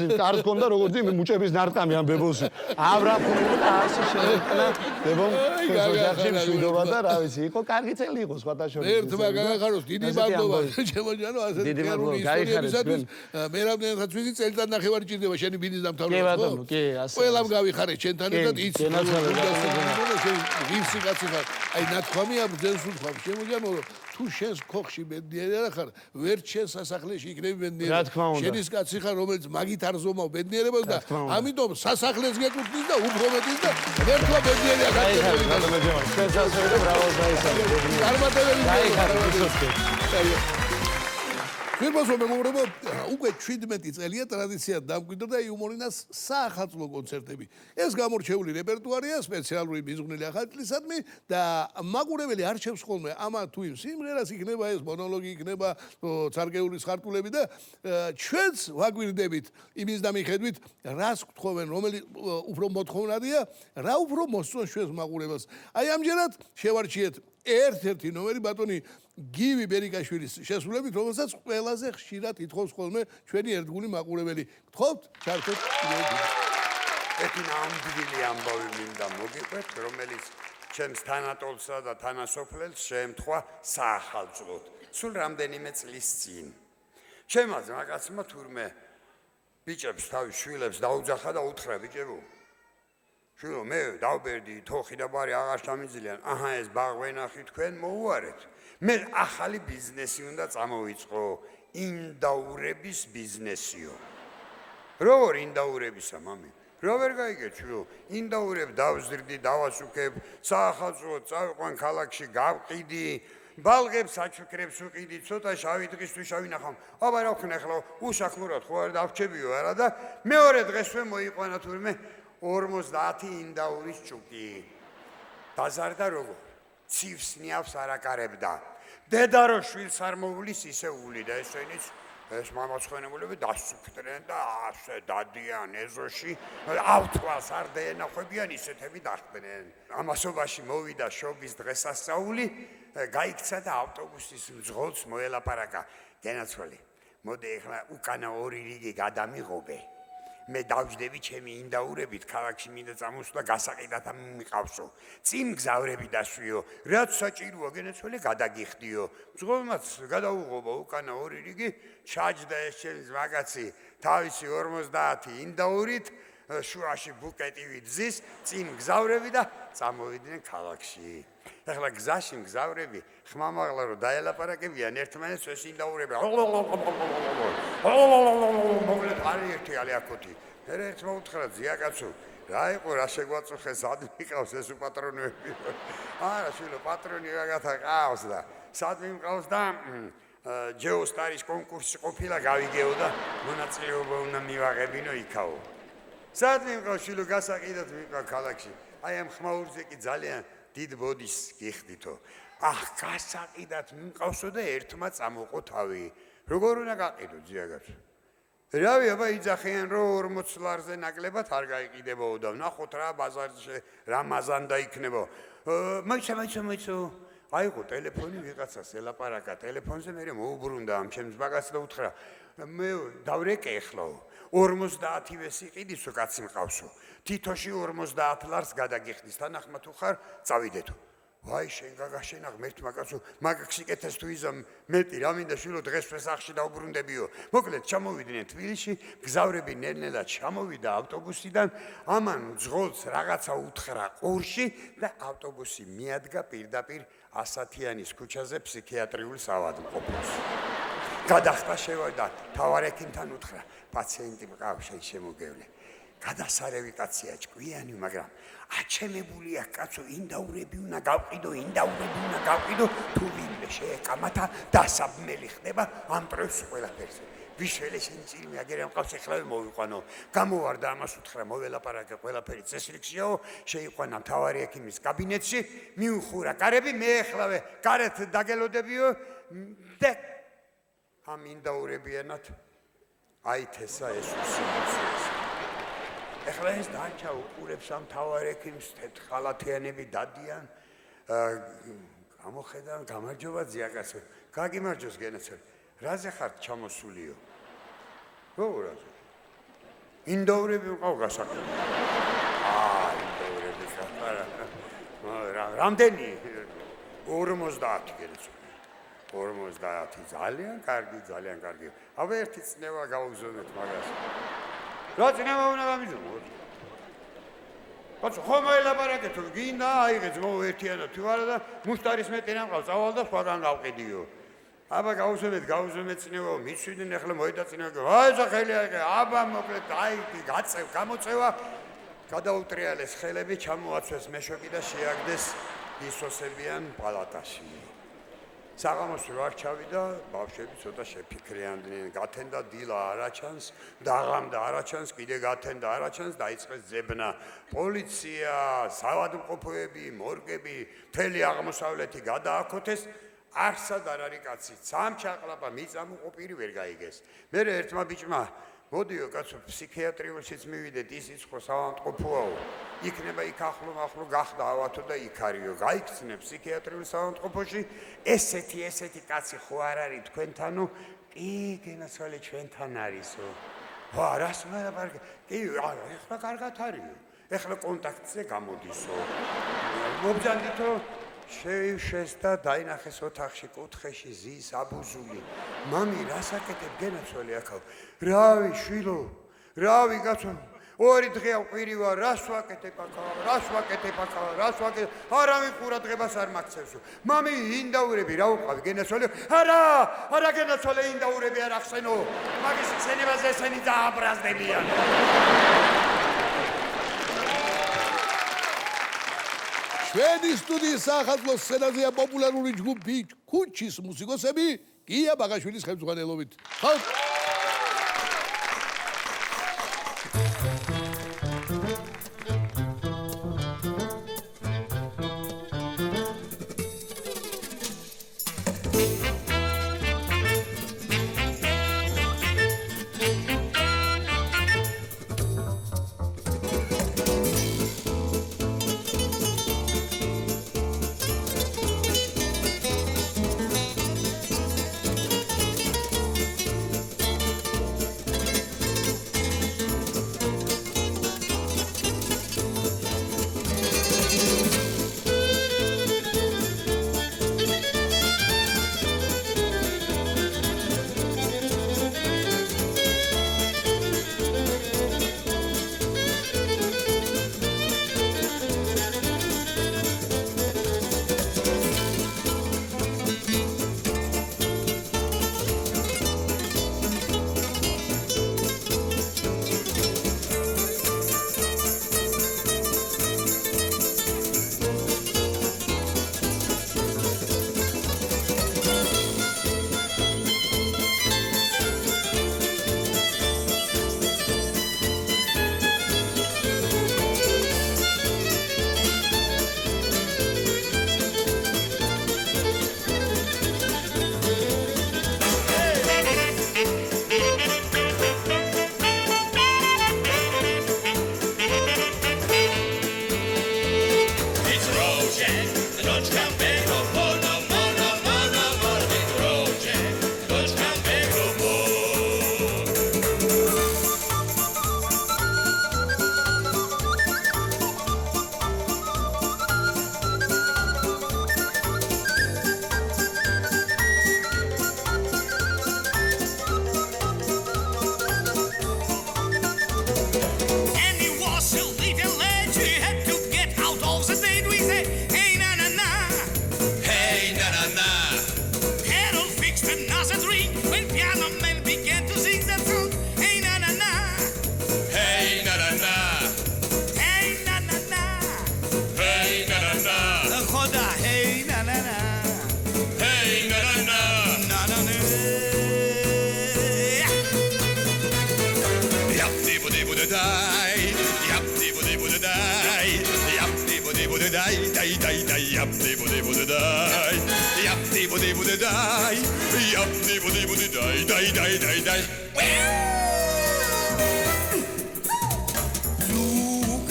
გონდა როგორც იმ მუჭების ნარტამი ამ ბებოსი ავრაფული და ასე შეექნა ბებომ ხოჭახში მშვიდობა და რა ვიცი იყო კარგი წელი იყო სხვათა შორის ერთმა გაგახაროს დიდი მადლობა ჩემოჯანო ასეთი კერული ისტორიებისათვის მე რამდენადაც ვიცი წელიწად ნახევარი ჭირდება შენი ბინის დამთავრებას ხო კი ასე ყველამ გავიხარე ჩვენთან ერთად იცი ვინსი კაცი ხარ აი ნათქვამია ბძენს უთქვამ შემოჯანო თუ შენს ქოხში ბედნიერი ხარ ვერ შენს სასახლეში იქნები ბედნიერი შენის კაცი ხარ რომელიც მაგით არ ზომავ ბედნიერებას და ამიტომ სასახლეს გეკუთვნის და უფრო მეტის და ერთმა ბედნიერია ვიბოსო მეგობრებო უკვე 17 წელია ტრადიციად დამკვიდრდა და იუმორინას საახალწლო კონცერტები. ეს გამორჩეული რეპერტუარია სპეციალური მიზღვნილი ახალწლისადმი და მაყურებელი არჩევს ხოლმე ამა თუ იმ სიმღერას, იქნება ეს მონოლოგი, იქნება ცარკეული ხარტულები და ჩვენც ვაგვირდებით იმის და მიხედვით რას გთხოვენ, რომელი უფრო მოთხოვნადია, რა უფრო მოსწონს ჩვენს მაყურებელს. აი ამჯერად შევარჩიეთ ერთ-ერთი ნომერი ბატონი გივი ბერიკაშვილის შესრულებით, რომელსაც ყველაზე ხშირად ითხოვს ხოლმე ჩვენი ერთგული მაყურებელი. გთხოვთ, ჩართოთ. ერთი ნამდვილი ამბავი მინდა მოგიყვეთ, რომელიც ჩემს თანატოლსა და თანასოფლელს შეემთხვა საახალწლოდ. სულ რამდენიმე წლის წინ. ჩემმა ძმაკაცმა თურმე ბიჭებს თავის შვილებს დაუძახა და უთხრა ბიჭებო შვილო მე დავბერდი თოხი და ბარი აღარ ჩამიძლიან აჰა ეს ბაღვენახი თქვენ მოუარეთ მე ახალი ბიზნესი უნდა წამოვიწყო ინდაურების ბიზნესიო როგორ ინდაურებისა მამი რა ვერ გაიგეთ შვილო ინდაურებ დავზრდი დავასუქებ საახალწლოდ წავიყვან ქალაქში გავყიდი ბალღებს აჩუქრებს უყიდი ცოტა შავი დღისთვის შავინახავ აბა რა ვქნა ახლა უშახნურად ხო არ დავჩებიო არა და მეორე დღესვე მოიყვანა თურმე 50 ინდაურის ჭუკი დაზარდა როგორ ცივს ნიავს არაკარებდა დედა რო შვილს არ მოვulis ისე ულიდა ესენიც ეს მამაცხვენებულები დასუფრდნენ და ასე დადიან ეზოში ავთვალს არ დაენახებიან ისეთები დახდნენ ამასობაში მოვიდა შობის დღესასწაული გაიქცა და ავტობუსის მძღოლს მოელაპარაკა დენაცვალი მოდი ახლა უკანა ორი რიგი გადამიღობე მე დავждები ჩემი ინდაურებით ქალაქში მინდა წამოსვლა გასაყიდად მიყავსო წინ გზავრები დასვიო რაც საჭიროა გენაცვალი გადაგიხდიო მძღოლმაც გადაუღობა უკანა ორი რიგი ჩაჯდა ეს ჩემს მაგაცი თავისი 50 ინდაურით შუაში ბუკეტი ვიძის წინ გზავრები და წამოვიდნენ ქალაქში ახლა გზაში მგზავრები ხმამაღლა რო დაელაპარაკებიან ერთმანეთს ეს ინდაურები მოგლეთ არის ერთი ალიაკოთი ერთმა უთხრა ძიაკაცო რა იყო რა შეგვაწუხე სად მიყავს ეს უპატრონები არა შვილო პატრონი რაღაცა ყავს და სად მიყავს და ჯეოსტარის კონკურსი ყოფილა გავიგეო და მონაწილეობა უნდა მივაღებინო იქაო სად მიყავს შვილო გასაყიდად მიყვა ქალაქში აი ამ ხმაურზე კი ძალიან დიდ ბოდის გიხდითო აჰ გასაყიდად მიყავსო და ერთმა წამოყო თავი როგორ უნდა გაყიდო ძიაგაცო რავი აბა იძახიან რომ 40 ლარზე ნაკლებად არ გაიყიდებოდა ნახოთ რა ბაზარში რა მაზანდა იქნება მოიცო. აიღო ტელეფონი ვიღაცას ელაპარაკა ტელეფონზე, მე მოუბრუნდა ამ ჩემს ბაგას და უთხრა, მე დავრეკე ეხლა 50-ივე სიყიდისო კაცი მყავსო. თითოში 50 ლარს გადაგიხდის, თანახმად უხარ, წავიდეთო. ვაი, შენ გაგაშენა ღმერთმა კაცო, მაგას იკეთეს თუ იზამ მეტი, რა მინდა შვილო დღესვე სახში დაუბრუნდებიო. მოკლედ ჩამოვიდნენ თბილისში, გზავრები ნელ-ნელა ჩამოვიდა ავტობუსიდან, ამან ძღოლს რაღაცა უთხრა ყურში და ავტობუსი მიადგა პირდაპირ ასათიანის ქუჩაზე ფსიქიატრიულ საავადმყოფოს. გადახტა შევიდა თავარ ექიმთან უთხრა, პაციენტი მყავს, შემოგევლე. გადასარევი კაცია ჭკვიანი, მაგრამ აჩემებულია კაცო, ინდაურები უნდა გავყიდო, თუ ვინმე შეეკამათა დასაბმელი ხდება ამ პრევს ყველაფერზე. ვიშველე შენი წილმე აგერა მყავს, ეხლავე მოვიყვანო. გამოვარდა ამას უთხრა, მოველაპარაკე, ყველაფერი წესრიგშიაო, შეიყვანა მთავარი ექიმის კაბინეტში, მიუხურა კარები, მე ეხლავე კარეთ დაგელოდებიო და ამ ინდაურებიანად აითესა ეს უსიამოვნო. ეხლა ეს დაჩა უყურებს ამ თავარ ექიმს, თეთრხალათიანები დადიან, გამოხედან, გამარჯობა ძიაკაცო, გაგიმარჯოს გენაცოლი, რაზე ხართ ჩამოსულიო? რაზე? ინდოვრები მყავ გასაკვირად. ინდოვრები ხარ. რამდენი? 50 გენაცოლი. 50 ძალიან კარგი. აბა ერთი წნევა გავუგზავნეთ მაგას. რა წნევა უნდა გამიძნო? ბაცო, ხომ ელაპარაკეთო, გინდა აიღეც მოერთიანოთ თუ არა და მუსტარის მეტი ნამყავს, წავალ და სხვაგან გავყიდიო. აბა გავუზომეთ წნევა, მიცვიდნენ ახლა მოედაწინებო. აი ხელი აიღე, აბა მოკლედ აი გაწევ, გამოწევა, გადაუტრიალეს ხელები, ჩამოაცვეს მეშოკი და შეაგდეს ისოსებიან პალატაში. საღამოს ვარ ჩავიდა, ბავშვები ცოტა შეფიქრიანდნენ, გათენდა დილა არაჩანს, დაღამდა არაჩანს, კიდე გათენდა არაჩანს, დაიწყეს ძებნა. პოლიცია, საავადმყოფოები, მორგები, მთელი აღმოსავლეთი გადააქოთეს, არსად არ არის კაცი, სამჩაყლაპა მიწამუყო პირი ვერ გაიგეს. მე ერთმა ბიჭმა მოდიო კაცო, ფსიქიატრიულშიც მივიდეთ, ისიც ხო საავადმყოფოაო. იქნება იქ ახლო გახდა ავათო და იქ არისო. გაიქცნენ ფსიქიატრიულ საავადმყოფოში, ესეთი კაცი ხო არ არის თქვენთანო? კი, გენაცვალე ჩვენთან არისო. ვა, რას მელაპარაკე? კი, ეხლა კარგად არისო. ეხლა კონტაქტზე გამოდისო. მობძანდითო შეივშეს და დაინახეს ოთახში კუთხეში ზის აბუზული. მამი, რას აკეთებ გენაცვალე აქაო? რავი, შვილო, რავი კაცო. ორი დღეა ყვირი ვარ, რას ვაკეთებ აქა? არავინ ყურადღებას არ მაქცევსო. მამი, ინდაურები რა უყავი გენაცვალე? არა გენაცვალე, ინდაურები არ ახსენო. მაგის ხსენებაზე ესენი დააბრაზდებიან. ჩვენი სტუდიის სახალხო სცენაზეა პოპულარული ჯგუფი ქუჩის მუსიკოსები გია ბაგაშვილის ხელმძღვანელობით.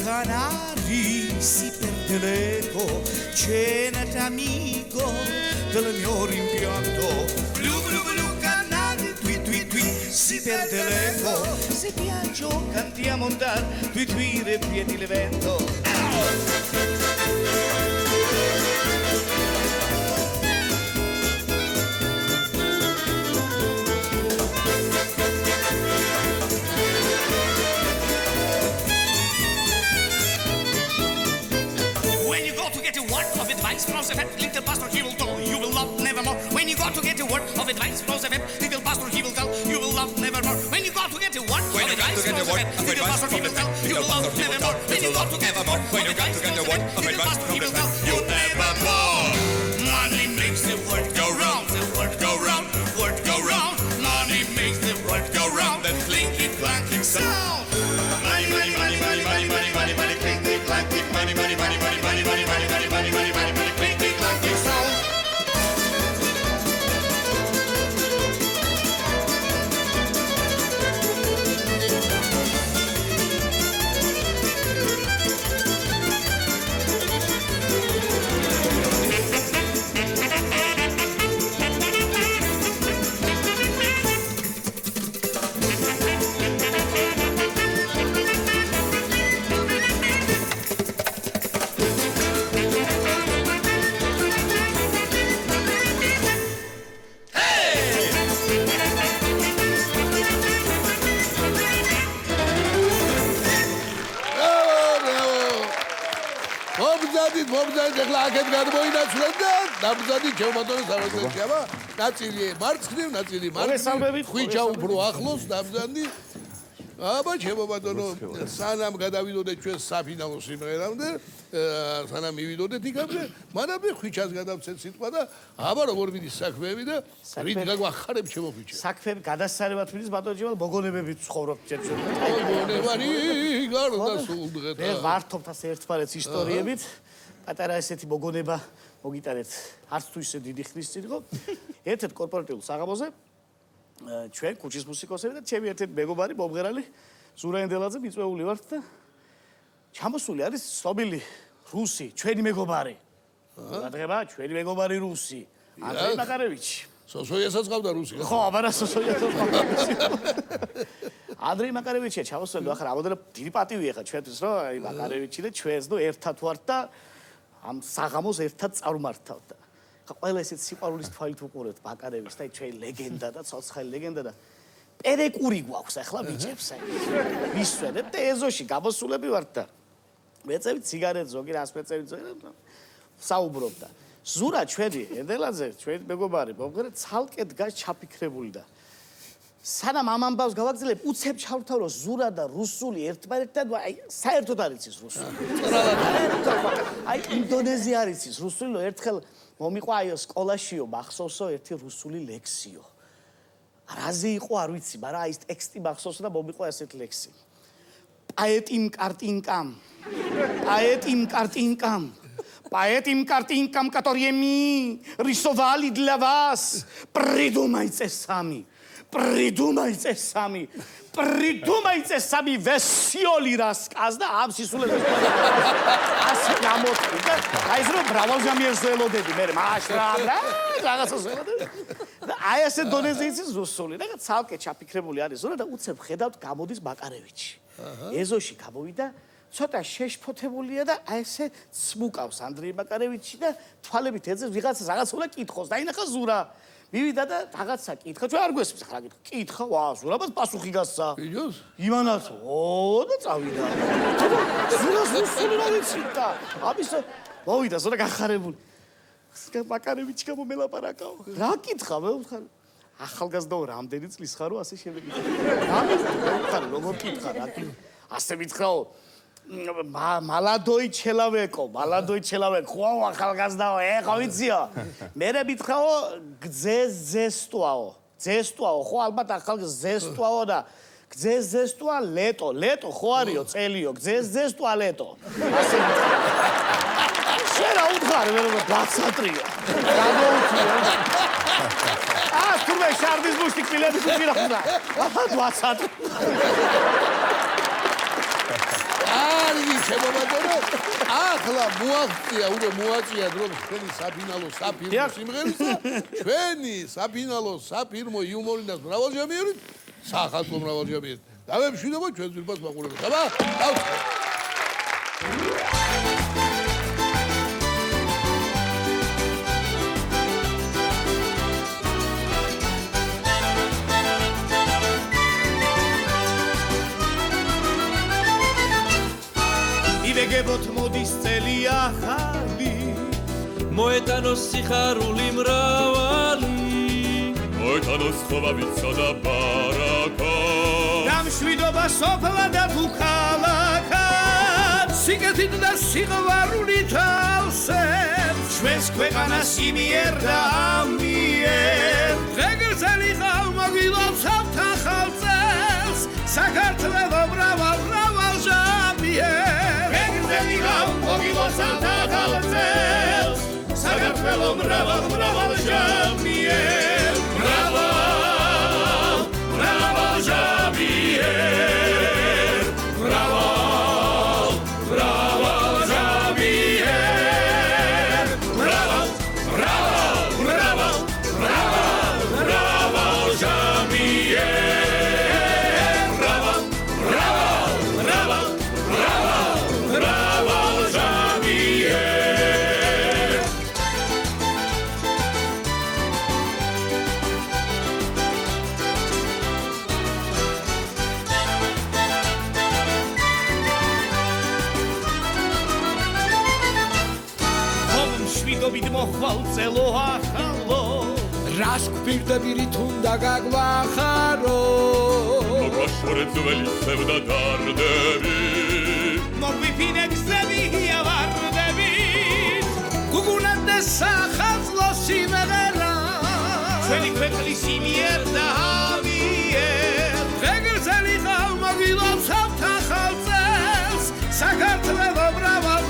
Canari si perde l'eco, cenati amico del mio rimpianto. Blu blu blu canari, tui tui tui, si perde l'eco. Se piaggio cantiamo andar, tui tui ripiedi il vento. Little pastor, he will tell you will love nevermore. When you go to get a word of advice from the little pastor, he will tell you will love nevermore. When you go to get a word of advice from the little pastor, he will tell you will love nevermore. When you go to get a word of advice from the little pastor, he will tell you nevermore. Money makes the world go round, the world go round, world go round. Money makes the world go round. That clinky clanking sound. Money, money, money, money, money, money, money, money, clinky clanking. Money, money, money, money, money, money, money, money, money, money, money, money. მომზადით ეხლა აქეთ გადმოინაცვლეთ და დამზადით ჩემბატონის სამართლებში აბა ნაწილი მარცხნივ ნაწილი მარცხნივ ხვიჩა უფრო ახლოს დამზადნი აბა ჩემბატონო სანამ გადავიდოდეთ ჩვენ საფინალო სიმღერამდე სანამ მივიდოდეთ იქამდე მანამდე ხვიჩას გადავცეთ სიტყვა და აბა როგორ მიდის საქმეები და რით გაგვახარებ ჩემო ხვიჩა საქმეები გადასარევად მიდის ბატონო მოგონებებით ცხოვრობთ ჩვენ მოგონებარი გარდასულდღეთ მე ვართობთ ასე ერთმანეთს ისტორიებით პატარა ესეთი მოგონება მოგიტანეთ არც თუ ისე დიდი ხნის წინ იყო ერთ-ერთ კორპორატიულ საღამოზე ჩვენ ქუჩის მუსიკოსები და ჩემი ერთ-ერთი მეგობარი მომღერალი ზურა ენდელაძე მიწვეული ვართ და ჩამოსული არის ცნობილი რუსი ჩვენი მეგობარი გადღება ჩვენი მეგობარი რუსი ანდრეი მაკარევიჩი სოსოიასაც ყავდა რუსი ხო აბარა სოსოიასაც ყავდა ანდრეი მაკარევიჩია ჩამოსული ახლა რამოდენად დიდი პატივია ხა ჩვენთვის რომ აი მაკარევიჩი და ჩვენს ნუ ერთად ვართ და ამ საღამოს ერთად წარუმართავთ და ხა ყველა ესეთ სიყვარულის თვალით უყურებთ მაკარევის და ჩვენი ლეგენდა და ცოცხალი ლეგენდა და პერეკური გვაქვს ახლა ბიჭებს აი ვისვენებ და ეზოში გამოსულები ვართ და მეწევით სიგარეტ ზოგი რას მეწევით ზოგი საუბრობ და ზურა ჩვენი ენდელაძე ჩვენი მეგობარი მომღერე ცალკე დგას ჩაფიქრებული და სანამ ამ ამბავს გავაგრძელებ უცებ ჩავრთავ რომ ზურა და რუსული ერთმანეთთან აი საერთოდ არ იცის რუსული აი ინდონეზია არ იცის რუსული რომ ერთხელ მომიყვა აი სკოლაშიო მახსოვსო ერთი რუსული ლექსიო რაზე იყო არ ვიცი მაგრამ აი ეს ტექსტი მახსოვსო და მომიყვა ესეთი ლექსი поэтим картинкам которыми рисовали для вас придумайте сами придумайте сами веселый рассказ და ამ სისულელებს ასე გამოწვიდა აი ეს რომ ბრავალჟამიერ ზველოდები მე რაღაცა ზველოდები და აი ესე დონეზე იცის რუსული და ცალკე ჩაფიქრებული არის ზურა და უცებ ხედავთ გამოდის მაკარევიჩი ეზოში გამოვიდა ცოტა შეშფოთებულია და აი ესე ცმუკავს ანდრეი მაკარევიჩი და თვალებით ეძებს ვიღაცას რაღაცა უნდა კითხოს და ინახა ზურა მივიდა და რაღაცა კითხა ჩვენ არ გვესმის ხა კითხა ვა ზურაბას პასუხი გასცა ვიდეოს იმანაც და წავიდა ზურას რუსული რა ვიცი და ამის მოვიდა ზურა გახარებული მაკარევიჩი გამომელაპარაკაო რა კითხა მე ვხარ ახალგაზრდაო რამდენი წლის ხარო ასე შემეკითხა რა როგორ კითხა რა ასე მითხრაო молодой человек ხო ახალგაზრდაო ეხა ვიციო მერე მითხრაო ძესტუაო ხო ალბათ ახალგაზრდაო და ძესტუა ლეტო ხო არისო წელიო ძესტუა ლეტო ასე შენ რა უთხარი ვერ გასატრიო. გამოუჩიო. თურმე შარდის ბუშტი კბილები გუპირახდა. გასატრიო. არგი შემოვადო. ახლა მოაღწია, უკვე მოაწია დრო ჩვენი საფინალო საფირმო სიმღერისა. ჩვენი საფინალო საფირმო იუმორინას მრავალჯამიერით, სახალხო მრავალჯამიერით. დავემშვიდობო ჩვენ ძვირფას მაყურებელს. აბა, დავწყო. ივეგებოთ მოდის წელი ახალი მოეტანოს სიხარული მრავალი მოეტანოს ხოვავიცა და ბარაკა დამშვიდობა სოფლა და თუ ქალაქად სიკეთით და სიყვარულით ავსებს ჩვენს ქვეყანას იმიერ და ამიერ დღეგრძელი ხალმოგილოცავთ ახალ წელს საქართველო მრავალ ჟამიერ მოგილოცავთ ახალ წელს საქართველო მრავალ ჟამიერ მრავალ ჟამიერ მრავალ ჟამიერ მრავალ ჟამიერ მოხვალწელო ახალო რას გვპირდებირით უნდა გაგვახარო მოგვაშორეთ ძველი სევდა დარდები მოგვიფინე გზები ავარდებით გუგუნად და სახალხო სიმღერა ჩვენი ქვეყნის იმიერ და ამიერ დღეგრძელი ხალმოგილოცავთ ახალ წელს საქართველო მრავალ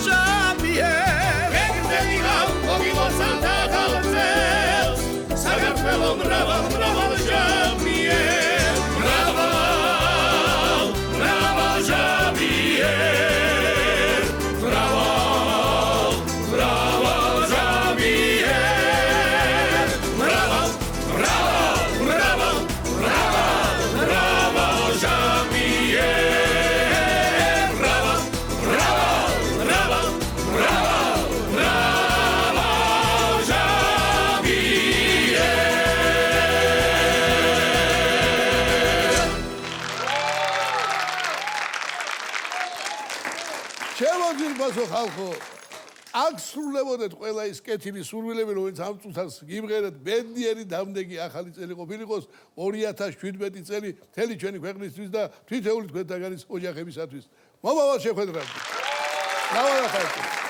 ჟამიერ მოგილოცავთ ახალ წელს საქართველო მრავალ ჟამიერ მრავალ ჟამიერ მრავალ ჟამიერ მრავალ შემოგვიყვასო ხალხო. აქ სრულებოდეთ ყველა ის კეთილი სურვილები, რომელიც ამ წუთას გიმღერეთ, ბედნიერი დამდეგი ახალი წელი ყოფილიყოს 2017 წელი მთელი ჩვენი ქვეყნისთვის და თითოეული თქვენთაგანის ოჯახებისათვის. მომავალ შეხვედრამდე. მრავალ ახალწელს.